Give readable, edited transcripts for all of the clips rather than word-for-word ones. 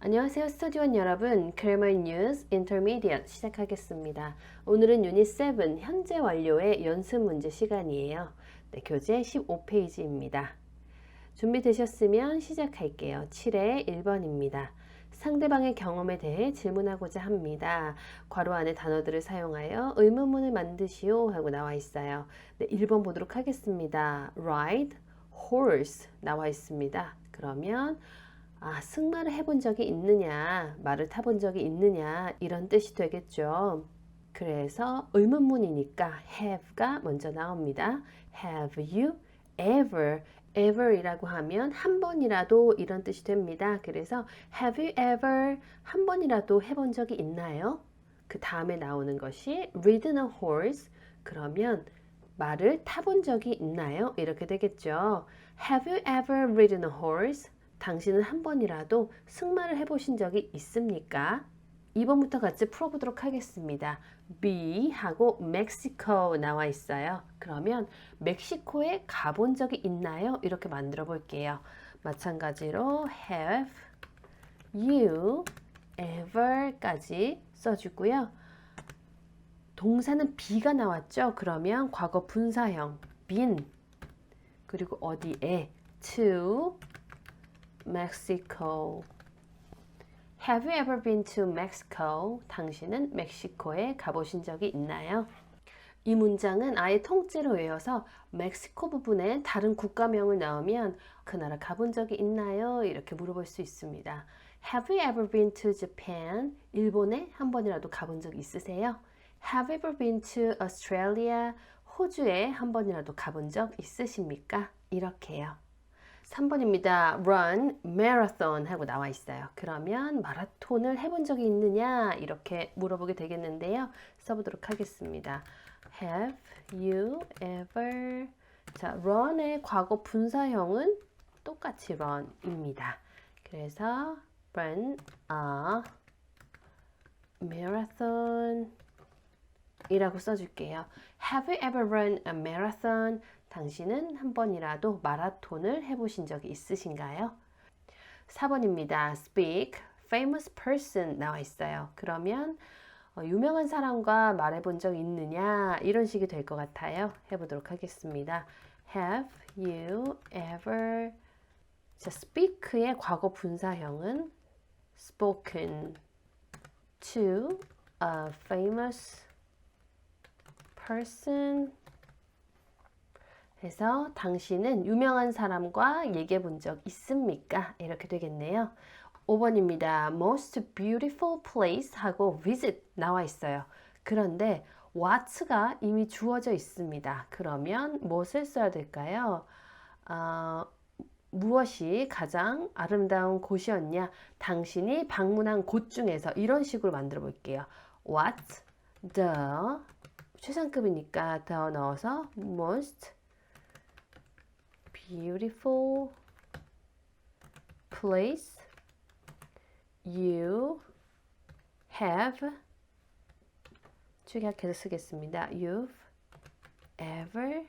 안녕하세요, 스터디원 여러분. Grammar News Intermediate 시작하겠습니다. 오늘은 유닛 7 현재 완료의 연습 문제 시간이에요. 네, 교재 15페이지입니다. 준비되셨으면 시작할게요. 7의 1번입니다. 상대방의 경험에 대해 질문하고자 합니다. 괄호 안에 단어들을 사용하여 의문문을 만드시오 하고 나와 있어요. 네, 1번 보도록 하겠습니다. Ride, horse 나와 있습니다. 그러면 승마를 해본 적이 있느냐, 말을 타본 적이 있느냐 이런 뜻이 되겠죠. 그래서 의문문이니까 have가 먼저 나옵니다. Have you ever이라고 하면 한 번이라도 이런 뜻이 됩니다. 그래서 have you ever 한 번이라도 해본 적이 있나요? 그 다음에 나오는 것이 ridden a horse 그러면 말을 타본 적이 있나요? 이렇게 되겠죠. Have you ever ridden a horse? 당신은 한 번이라도 승마를 해보신 적이 있습니까? 2번부터 같이 풀어보도록 하겠습니다. B 하고 멕시코 나와 있어요. 그러면 멕시코에 가본 적이 있나요? 이렇게 만들어 볼게요. 마찬가지로 have you ever까지 써주고요. 동사는 be가 나왔죠? 그러면 과거 분사형 been 그리고 어디에 to Mexico. Have you ever been to Mexico? 당신은 멕시코에 가보신 적이 있나요? 이 문장은 아예 통째로 외워서 멕시코 부분에 다른 국가명을 넣으면 그 나라 가본 적이 있나요? 이렇게 물어볼 수 있습니다. Have you ever been to Japan? 일본에 한 번이라도 가본 적 있으세요? Have you ever been to Australia? 호주에 한 번이라도 가본 적 있으십니까? 이렇게요. 3번입니다. Run marathon 하고 나와 있어요. 그러면 마라톤을 해본 적이 있느냐 이렇게 물어보게 되겠는데요. 써보도록 하겠습니다. Have you ever 자, run의 과거 분사형은 똑같이 run입니다. 그래서 run a marathon 이라고 써줄게요. Have you ever run a marathon? 당신은 한 번이라도 마라톤을 해보신 적이 있으신가요? 4번입니다. Speak, famous person 나와 있어요. 그러면 유명한 사람과 말해본 적 있느냐 이런 식이 될 것 같아요. 해보도록 하겠습니다. Have you ever 자, speak의 과거 분사형은 spoken to a famous person 그래서 당신은 유명한 사람과 얘기해 본 적 있습니까? 이렇게 되겠네요. 5번입니다. Most beautiful place 하고 visit 나와 있어요. 그런데 what가 이미 주어져 있습니다. 그러면 무엇을 써야 될까요? 무엇이 가장 아름다운 곳이었냐? 당신이 방문한 곳 중에서 이런 식으로 만들어 볼게요. What the 최상급이니까 더 넣어서 most beautiful place you have 축약해서 쓰겠습니다. You've ever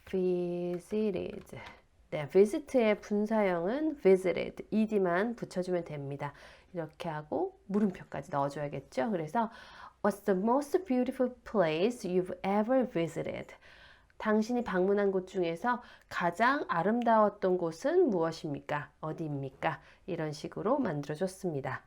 visited 네, visit의 분사형은 visited ed만 붙여주면 됩니다. 이렇게 하고 물음표까지 넣어줘야겠죠. 그래서 What's the most beautiful place you've ever visited? 당신이 방문한 곳 중에서 가장 아름다웠던 곳은 무엇입니까? 어디입니까? 이런 식으로 만들어줬습니다.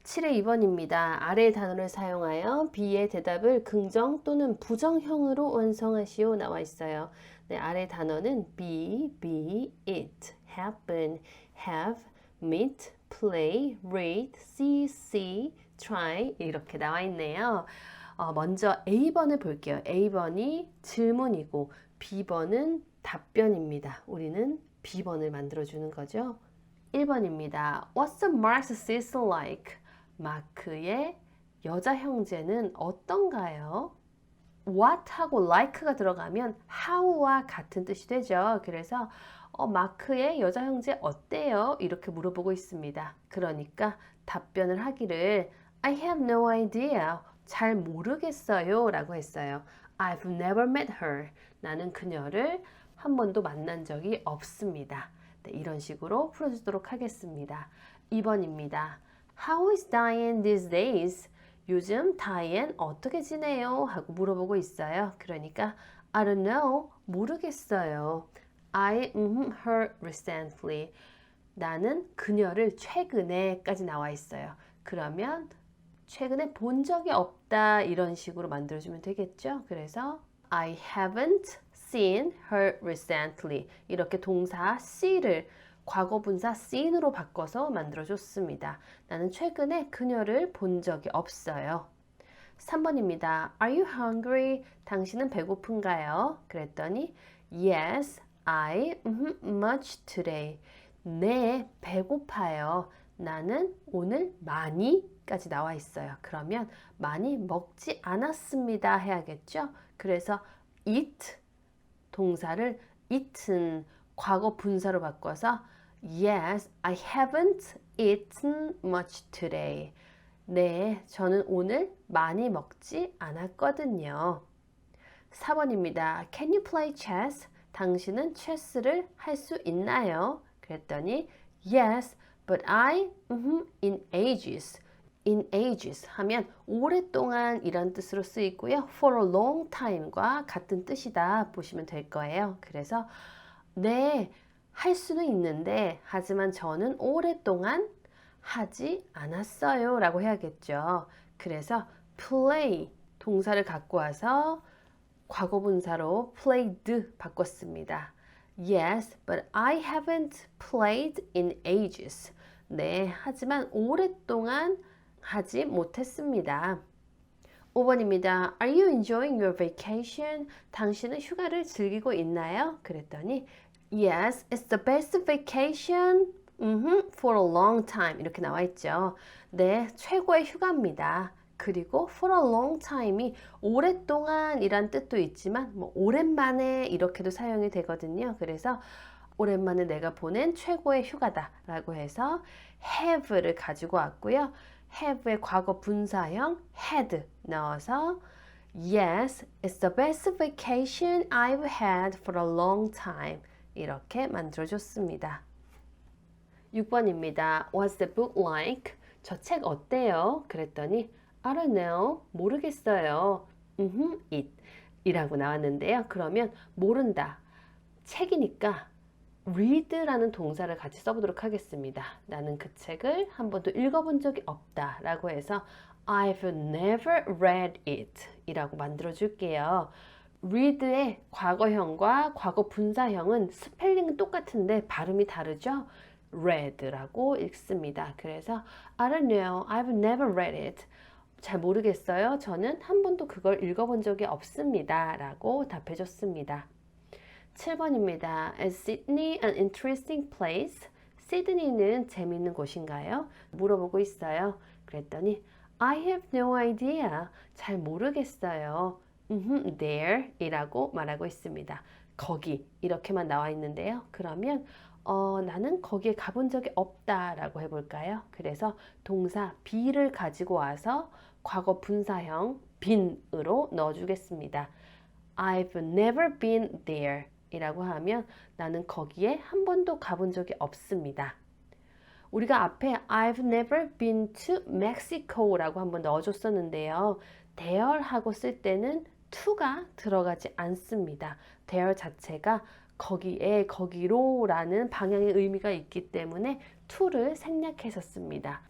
7의 2번입니다. 아래의 단어를 사용하여 B의 대답을 긍정 또는 부정형으로 완성하시오 나와 있어요. 네, 아래 단어는 be, it, happen, have, meet, play, read, see, try 이렇게 나와 있네요. 먼저 A번을 볼게요. A번이 질문이고 B번은 답변입니다. 우리는 B번을 만들어주는 거죠. 1번입니다. What's Mark's sister like? 마크의 여자 형제는 어떤가요? What하고 like가 들어가면 how와 같은 뜻이 되죠. 그래서 마크의 여자 형제 어때요? 이렇게 물어보고 있습니다. 그러니까 답변을 하기를 I have no idea. 잘 모르겠어요 라고 했어요. I've never met her. 나는 그녀를 한 번도 만난 적이 없습니다. 네, 이런 식으로 풀어주도록 하겠습니다. 2번입니다. How is Diane these days? 요즘 다이앤 어떻게 지내요? 하고 물어보고 있어요. 그러니까 I don't know. 모르겠어요. I her recently. 나는 그녀를 최근에까지 나와 있어요. 그러면 최근에 본 적이 없다 이런 식으로 만들어주면 되겠죠. 그래서 I haven't seen her recently 이렇게 동사 see를 과거분사 seen으로 바꿔서 만들어줬습니다. 나는 최근에 그녀를 본 적이 없어요. 3번입니다. Are you hungry? 당신은 배고픈가요? 그랬더니 Yes, I much today. 네, 배고파요. 나는 오늘 많이까지 나와 있어요. 그러면 많이 먹지 않았습니다 해야겠죠? 그래서 eat 동사를 eaten 과거 분사로 바꿔서 Yes, I haven't eaten much today. 네, 저는 오늘 많이 먹지 않았거든요. 4번입니다. Can you play chess? 당신은 체스를 할 수 있나요? 그랬더니 Yes, but I in ages. in ages 하면 오랫동안 이런 뜻으로 쓰이고요. for a long time과 같은 뜻이다 보시면 될 거예요. 그래서 네, 할 수는 있는데 하지만 저는 오랫동안 하지 않았어요 라고 해야겠죠. 그래서 play 동사를 갖고 와서 과거분사로 played 바꿨습니다. Yes, but I haven't played in ages. 네, 하지만 오랫동안 하지 못했습니다. 5번입니다. Are you enjoying your vacation? 당신은 휴가를 즐기고 있나요? 그랬더니 Yes, it's the best vacation for a long time. 이렇게 나와 있죠. 네, 최고의 휴가입니다. 그리고 for a long time이 오랫동안 이란 뜻도 있지만 뭐 오랜만에 이렇게도 사용이 되거든요. 그래서 오랜만에 내가 보낸 최고의 휴가다 라고 해서 have를 가지고 왔고요. have의 과거 분사형 had 넣어서 Yes, it's the best vacation I've had for a long time. 이렇게 만들어줬습니다. 6번입니다. What's the book like? 저 책 어때요? 그랬더니 I don't know. 모르겠어요. it 이라고 나왔는데요. 그러면 모른다. 책이니까 read라는 동사를 같이 써보도록 하겠습니다. 나는 그 책을 한 번도 읽어본 적이 없다 라고 해서 I've never read it 이라고 만들어 줄게요. read의 과거형과 과거 분사형은 스펠링은 똑같은데 발음이 다르죠? read라고 읽습니다. 그래서 I don't know, I've never read it. 잘 모르겠어요. 저는 한 번도 그걸 읽어본 적이 없습니다. 라고 답해줬습니다. 7번입니다. Is Sydney an interesting place? 시드니는 재미있는 곳인가요? 물어보고 있어요. 그랬더니 I have no idea. 잘 모르겠어요. There 이라고 말하고 있습니다. 거기 이렇게만 나와 있는데요. 그러면 나는 거기에 가본 적이 없다 라고 해볼까요? 그래서 동사 be를 가지고 와서 과거 분사형 been으로 넣어주겠습니다. I've never been there 이라고 하면 나는 거기에 한 번도 가본 적이 없습니다. 우리가 앞에 I've never been to Mexico 라고 한번 넣어줬었는데요. there 하고 쓸 때는 to가 들어가지 않습니다. there 자체가 거기에, 거기로 라는 방향의 의미가 있기 때문에 to를 생략해서 씁니다.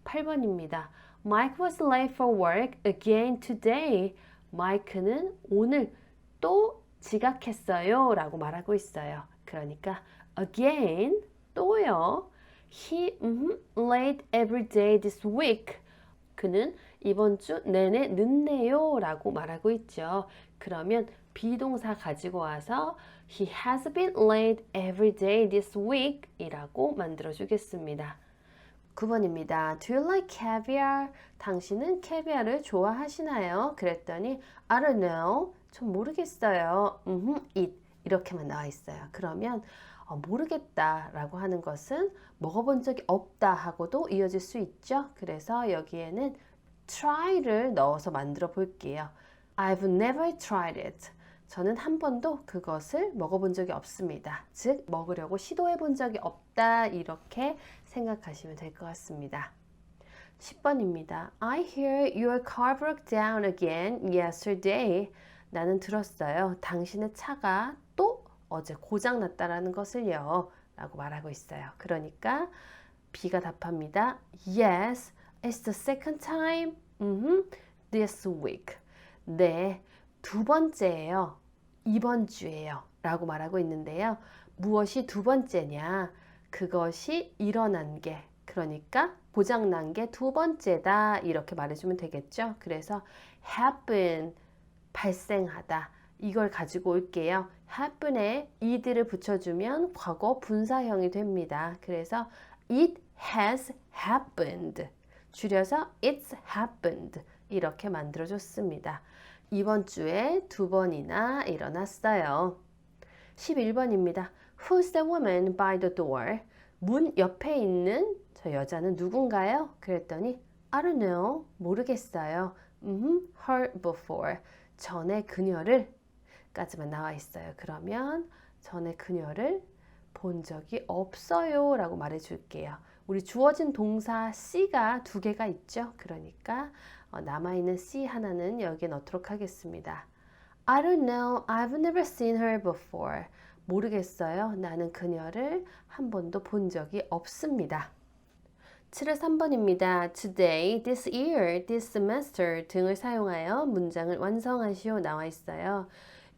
8번입니다. Mike was late for work again today. 마이크는 오늘 또 지각했어요 라고 말하고 있어요. 그러니까 again, 또요. He late every day this week. 그는 이번 주 내내 늦네요 라고 말하고 있죠. 그러면 비동사 가지고 와서 He has been late every day this week 이라고 만들어 주겠습니다. 9번입니다. Do you like caviar? 당신은 캐비아를 좋아하시나요? 그랬더니 I don't know. 전 모르겠어요. it 이렇게만 나와 있어요. 그러면 모르겠다 라고 하는 것은 먹어본 적이 없다 하고도 이어질 수 있죠. 그래서 여기에는 try를 넣어서 만들어 볼게요. I've never tried it. 저는 한 번도 그것을 먹어본 적이 없습니다. 즉 먹으려고 시도해 본 적이 없다 이렇게 생각하시면 될 것 같습니다. 10번입니다. I hear your car broke down again yesterday. 나는 들었어요. 당신의 차가 또 어제 고장 났다라는 것을요. 라고 말하고 있어요. 그러니까 B가 답합니다. Yes, it's the second time this week. 네, 두 번째예요. 이번 주예요. 라고 말하고 있는데요. 무엇이 두 번째냐? 그것이 일어난 게, 그러니까 고장난 게 두 번째다. 이렇게 말해주면 되겠죠. 그래서 happen, 발생하다. 이걸 가지고 올게요. happen에 ed를 붙여주면 과거 분사형이 됩니다. 그래서 it has happened. 줄여서 it's happened. 이렇게 만들어줬습니다. 이번 주에 두 번이나 일어났어요. 11번입니다. Who's the woman by the door? 문 옆에 있는 저 여자는 누군가요? 그랬더니 I don't know. 모르겠어요. Her before. 전에 그녀를 까지만 나와 있어요. 그러면 전에 그녀를 본 적이 없어요 라고 말해 줄게요. 우리 주어진 동사 C가 두 개가 있죠. 그러니까 남아있는 C 하나는 여기에 넣도록 하겠습니다. I don't know. I've never seen her before. 모르겠어요. 나는 그녀를 한 번도 본 적이 없습니다. 7월 3번입니다. Today, this year, this semester 등을 사용하여 문장을 완성하시오 나와 있어요.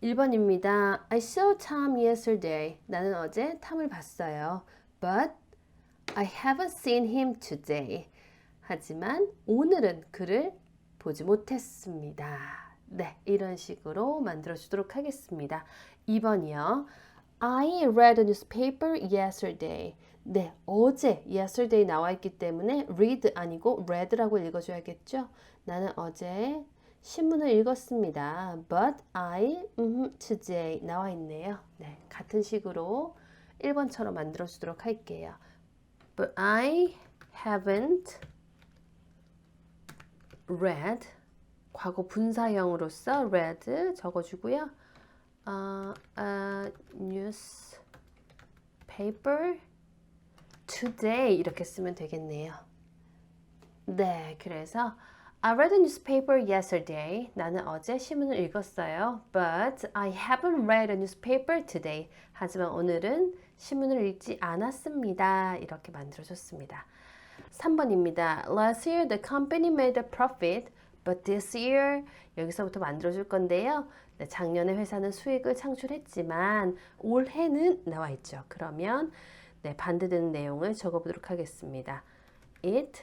1번입니다. I saw Tom yesterday. 나는 어제 탐을 봤어요. But I haven't seen him today. 하지만 오늘은 그를 보지 못했습니다. 네, 이런 식으로 만들어 주도록 하겠습니다. 2번이요. I read a newspaper yesterday. 네, 어제 yesterday 나와 있기 때문에 read 아니고 read라고 읽어줘야겠죠. 나는 어제 신문을 읽었습니다. But I today 나와 있네요. 네, 같은 식으로 1번처럼 만들어 주도록 할게요. But I haven't read. 과거 분사형으로서 read 적어주고요. newspaper today 이렇게 쓰면 되겠네요. 네, 그래서 I read a newspaper yesterday. 나는 어제 신문을 읽었어요. But I haven't read a newspaper today. 하지만 오늘은 신문을 읽지 않았습니다. 이렇게 만들어줬습니다. 3번입니다. Last year the company made a profit, but this year 여기서부터 만들어줄 건데요. 네, 작년에 회사는 수익을 창출했지만 올해는 나와 있죠. 그러면 네, 반대되는 내용을 적어보도록 하겠습니다. It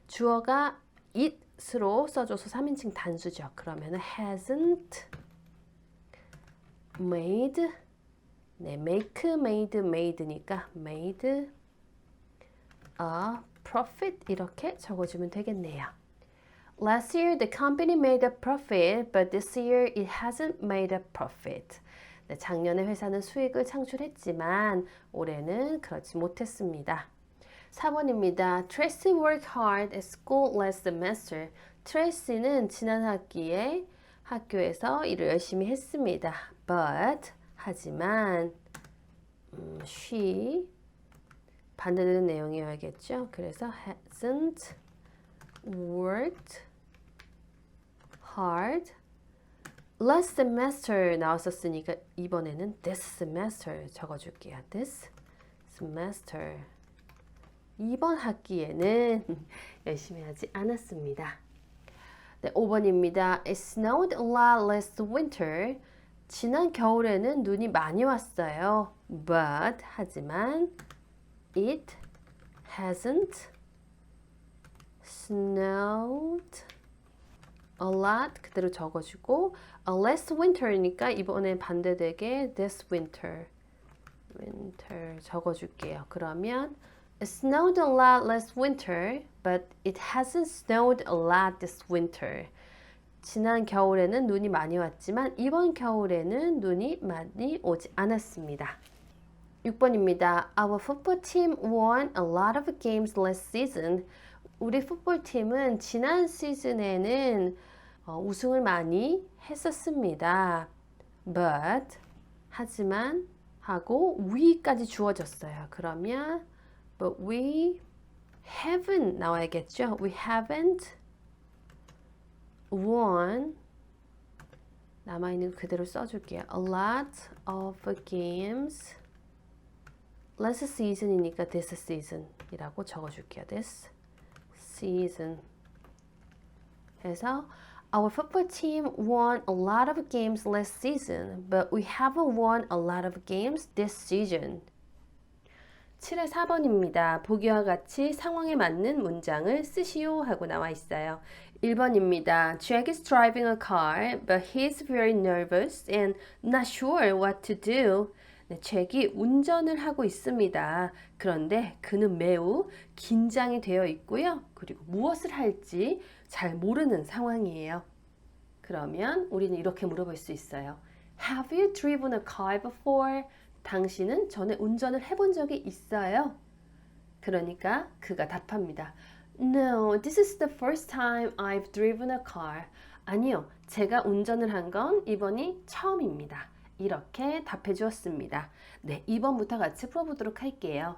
주어가 it으로 써줘서 3인칭 단수죠. 그러면 hasn't made 네, make, made, made니까 made a profit 이렇게 적어주면 되겠네요. Last year the company made a profit, but this year it hasn't made a profit. 네, 작년에 회사는 수익을 창출했지만 올해는 그렇지 못했습니다. 4번입니다. Tracy worked hard at school last semester. 트레이시는 지난 학기에 학교에서 일을 열심히 했습니다. But 하지만 she 반대되는 내용이어야겠죠. 그래서 hasn't worked hard last semester 나왔었으니까 이번에는 this semester 적어줄게요. This semester 이번 학기에는 열심히 하지 않았습니다. 네, 5번입니다. It snowed a lot last winter. 지난 겨울에는 눈이 많이 왔어요. But 하지만 it hasn't snowed a lot 그대로 적어주고 last winter니까 이번에 반대되게 this winter 적어줄게요. 그러면 It snowed a lot last winter, but it hasn't snowed a lot this winter. 지난 겨울에는 눈이 많이 왔지만 이번 겨울에는 눈이 많이 오지 않았습니다. 6번입니다. Our football team won a lot of games last season. 우리 풋볼팀은 지난 시즌에는 우승을 많이 했었습니다. But 하지만 하고 we까지 주어졌어요. 그러면 But we haven't 나와야겠죠? We haven't won 남아있는 그대로 써줄게요. A lot of games last season이니까 this season이라고 적어줄게요. This season 해서 Our football team won a lot of games last season, but we haven't won a lot of games this season. 7의 4번입니다. 보기와 같이 상황에 맞는 문장을 쓰시오 하고 나와 있어요. 1번입니다. Jack is driving a car, but he's very nervous and not sure what to do. 네, 잭이 운전을 하고 있습니다. 그런데 그는 매우 긴장이 되어 있고요. 그리고 무엇을 할지 잘 모르는 상황이에요. 그러면 우리는 이렇게 물어볼 수 있어요. Have you driven a car before? 당신은 전에 운전을 해본 적이 있어요? 그러니까 그가 답합니다. No, this is the first time I've driven a car. 아니요, 제가 운전을 한 건 이번이 처음입니다. 이렇게 답해 주었습니다. 네, 2번부터 같이 풀어보도록 할게요.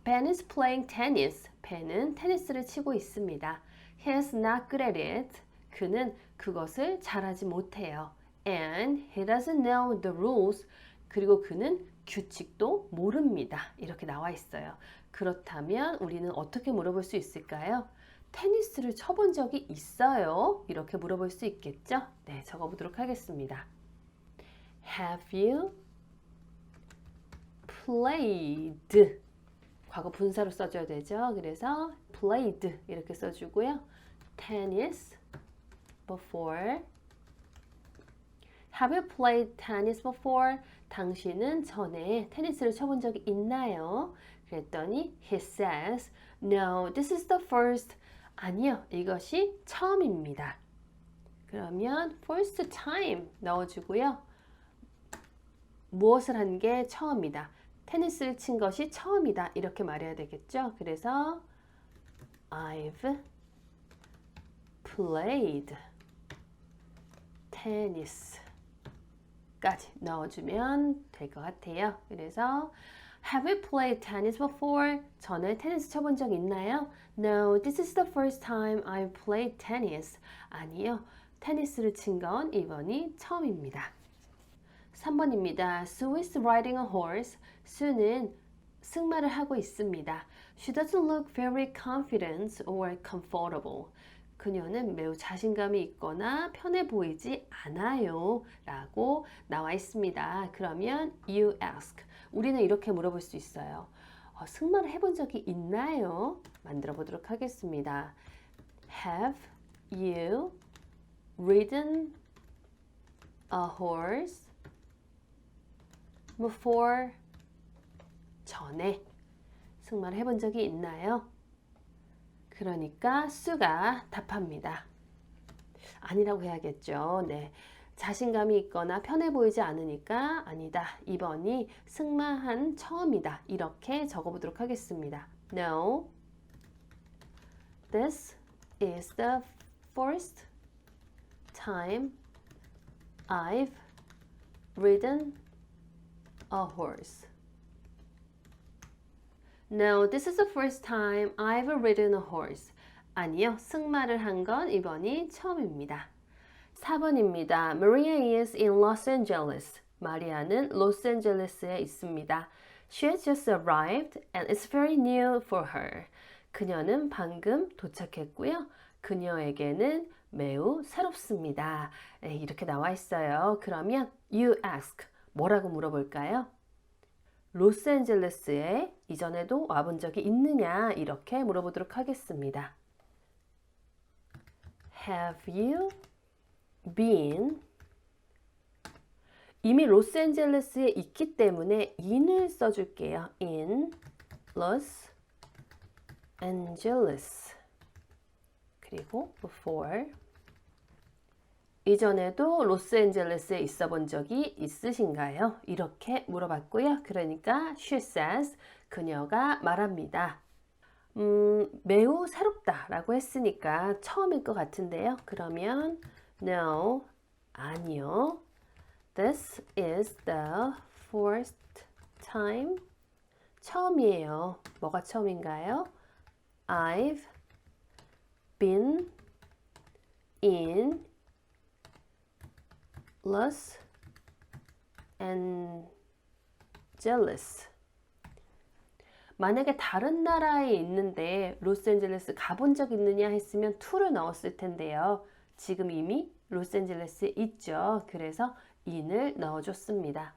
Ben is playing tennis. 벤은 테니스를 치고 있습니다. He is not good at it. 그는 그것을 잘하지 못해요. And he doesn't know the rules. 그리고 그는 규칙도 모릅니다. 이렇게 나와 있어요. 그렇다면 우리는 어떻게 물어볼 수 있을까요? 테니스를 쳐본 적이 있어요? 이렇게 물어볼 수 있겠죠? 네, 적어보도록 하겠습니다. Have you played? 과거 분사로 써줘야 되죠. 그래서 played 이렇게 써주고요. Tennis before. Have you played tennis before? 당신은 전에 테니스를 쳐본 적이 있나요? 그랬더니 he says, no, this is the first. 아니요, 이것이 처음입니다. 그러면 first time 넣어주고요. 무엇을 한 게 처음이다. 테니스를 친 것이 처음이다. 이렇게 말해야 되겠죠. 그래서 I've played tennis 까지 넣어주면 될 것 같아요. 그래서 Have you played tennis before? 전에 테니스 쳐본 적 있나요? No, this is the first time I've played tennis. 아니요, 테니스를 친 건 이번이 처음입니다. 3번입니다. Sue is riding a horse. 수는 승마를 하고 있습니다. She doesn't look very confident or comfortable. 그녀는 매우 자신감이 있거나 편해 보이지 않아요 라고 나와 있습니다. 그러면 you ask. 우리는 이렇게 물어볼 수 있어요. 승마를 해본 적이 있나요? 만들어 보도록 하겠습니다. Have you ridden a horse before? 전에 승마를 해본 적이 있나요? 그러니까 수가 답합니다. 아니라고 해야겠죠. 네. 자신감이 있거나 편해 보이지 않으니까 아니다. 2번이 승마한 처음이다. 이렇게 적어보도록 하겠습니다. No, this is the first time I've ridden a horse. No, this is the first time I've ridden a horse. 아니요, 승마를 한 건 이번이 처음입니다. 4번입니다. Maria is in Los Angeles. 마리아는 로스앤젤레스에 있습니다. She has just arrived and it's very new for her. 그녀는 방금 도착했고요. 그녀에게는 매우 새롭습니다. 네, 이렇게 나와 있어요. 그러면 you ask. 뭐라고 물어볼까요? 로스앤젤레스에 이전에도 와본 적이 있느냐 이렇게 물어보도록 하겠습니다. Have you been? 이미 로스앤젤레스에 있기 때문에 in을 써줄게요. In Los Angeles. 그리고 before. 이전에도 로스앤젤레스에 있어 본 적이 있으신가요? 이렇게 물어봤고요. 그러니까 she says, 그녀가 말합니다. 매우 새롭다 라고 했으니까 처음일 것 같은데요. 그러면 no, 아니요. This is the first time. 처음이에요. 뭐가 처음인가요? I've been in Los Angeles. 만약에 다른 나라에 있는데 로스앤젤레스 가본 적 있느냐 했으면 to를 넣었을 텐데요. 지금 이미 로스앤젤레스에 있죠. 그래서 in을 넣어줬습니다.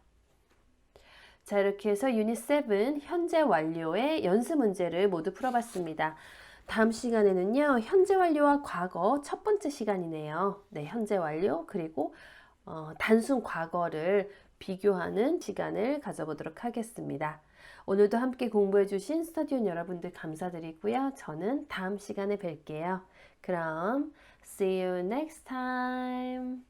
자, 이렇게 해서 유닛 7 현재 완료의 연습 문제를 모두 풀어봤습니다. 다음 시간에는요, 현재 완료와 과거 첫 번째 시간이네요. 네, 현재 완료 그리고 단순 과거를 비교하는 시간을 가져보도록 하겠습니다. 오늘도 함께 공부해 주신 스터디온 여러분들 감사드리고요. 저는 다음 시간에 뵐게요. 그럼 see you next time.